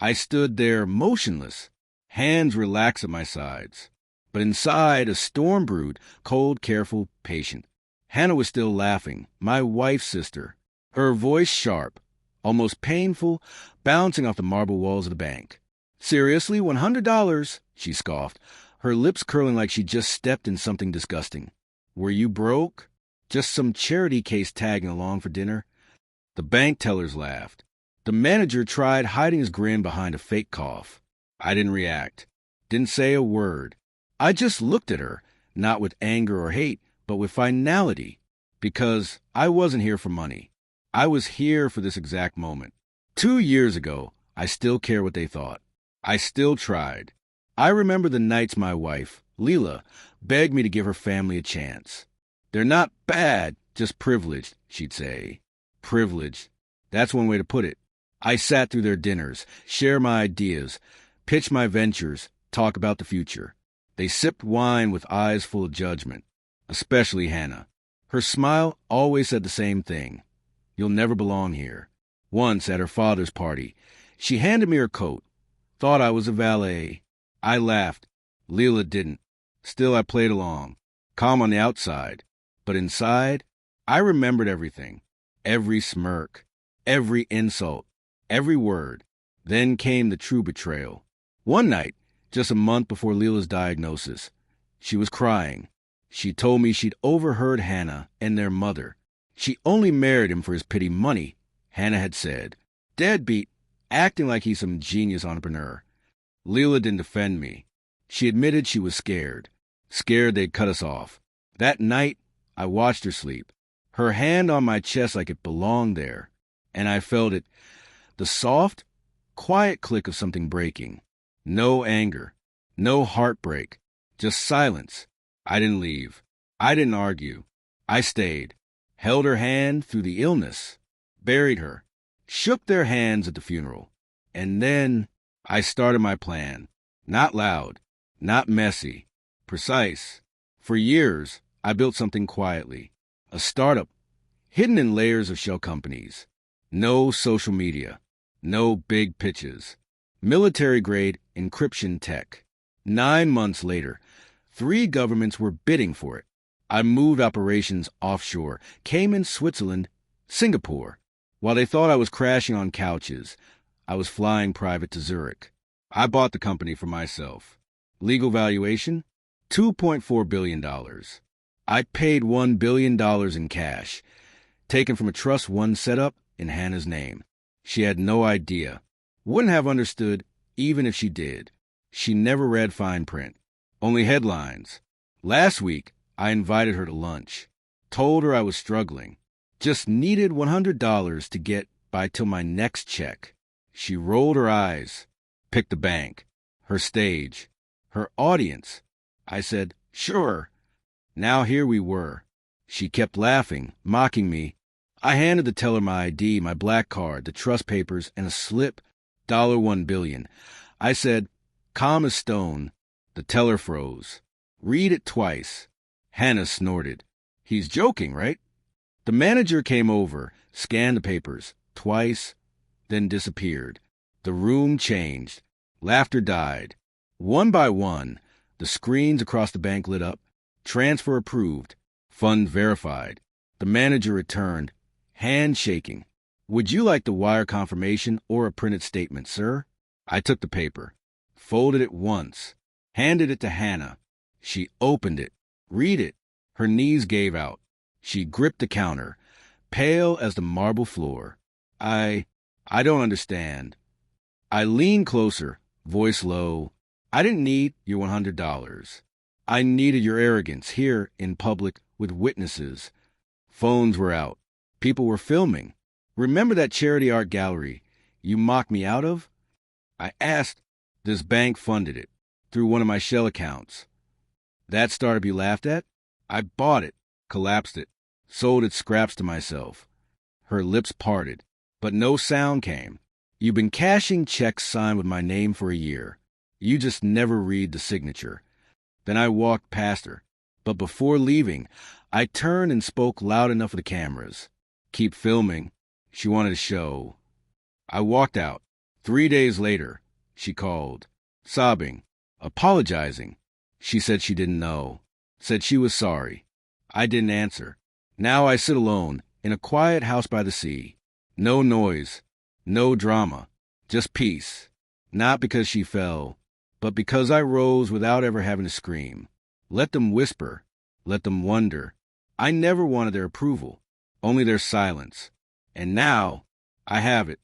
I stood there motionless, hands relaxed at my sides. But inside, a storm brewed, cold, careful, patient. Hannah was still laughing, my wife's sister, her voice sharp, almost painful, bouncing off the marble walls of the bank. "Seriously, $100, she scoffed, her lips curling like she just stepped in something disgusting. "Were you broke? Just some charity case tagging along for dinner?" The bank tellers laughed. The manager tried hiding his grin behind a fake cough. I didn't react, didn't say a word. I just looked at her, not with anger or hate, but with finality, because I wasn't here for money. I was here for this exact moment. 2 years ago, I still care what they thought. I still tried. I remember the nights my wife, Leela, begged me to give her family a chance. "They're not bad, just privileged," she'd say. Privileged. That's one way to put it. I sat through their dinners, share my ideas, pitch my ventures, talk about the future. They sipped wine with eyes full of judgment, especially Hannah. Her smile always said the same thing: "You'll never belong here." Once, at her father's party, she handed me her coat, thought I was a valet. I laughed. Leela didn't. Still, I played along, calm on the outside. But inside, I remembered everything. Every smirk, every insult, every word. Then came the true betrayal. One night, just a month before Leela's diagnosis, she was crying. She told me she'd overheard Hannah and their mother. She only married him for his petty money, Hannah had said. Deadbeat, acting like he's some genius entrepreneur. Leela didn't defend me. She admitted she was scared. Scared they'd cut us off. That night, I watched her sleep. Her hand on my chest like it belonged there. And I felt it. The soft, quiet click of something breaking. No anger. No heartbreak. Just silence. I didn't leave. I didn't argue. I stayed. Held her hand through the illness. Buried her. Shook their hands at the funeral. And then I started my plan. Not loud. Not messy. Precise. For years, I built something quietly. A startup, hidden in layers of shell companies. No social media. No big pitches. Military-grade encryption tech. 9 months later, 3 governments were bidding for it. I moved operations offshore, Cayman, Switzerland, Singapore. While they thought I was crashing on couches, I was flying private to Zurich. I bought the company for myself. Legal valuation? $2.4 billion. I paid $1 billion in cash, taken from a trust fund set up in Hannah's name. She had no idea. Wouldn't have understood even if she did. She never read fine print. Only headlines. Last week, I invited her to lunch. Told her I was struggling. Just needed $100 to get by till my next check. She rolled her eyes. Picked the bank. Her stage. Her audience. I said, sure. Now here we were. She kept laughing, mocking me. I handed the teller my ID, my black card, the trust papers, and a slip, $1 billion. I said, calm as stone. The teller froze. Read it twice. Hannah snorted. He's joking, right? The manager came over, scanned the papers, twice, then disappeared. The room changed. Laughter died. One by one, the screens across the bank lit up. Transfer approved. Fund verified. The manager returned, hand shaking. Would you like the wire confirmation or a printed statement, sir? I took the paper, folded it once, handed it to Hannah. She opened it. Read it. Her knees gave out. She gripped the counter, pale as the marble floor. I don't understand. I leaned closer, voice low. I didn't need your $100. I needed your arrogance here in public with witnesses. Phones were out. People were filming. Remember that charity art gallery you mocked me out of? I asked. This bank funded it through one of my shell accounts. That startup you laughed at? I bought it, collapsed it, sold its scraps to myself. Her lips parted, but no sound came. You've been cashing checks signed with my name for a year. You just never read the signature. Then I walked past her. But before leaving, I turned and spoke loud enough for the cameras. Keep filming. She wanted to show. I walked out. 3 days later, she called, sobbing, apologizing. She said she didn't know, said she was sorry. I didn't answer. Now I sit alone in a quiet house by the sea. No noise, no drama, just peace. Not because she fell, but because I rose without ever having to scream. Let them whisper, let them wonder. I never wanted their approval, only their silence. And now I have it.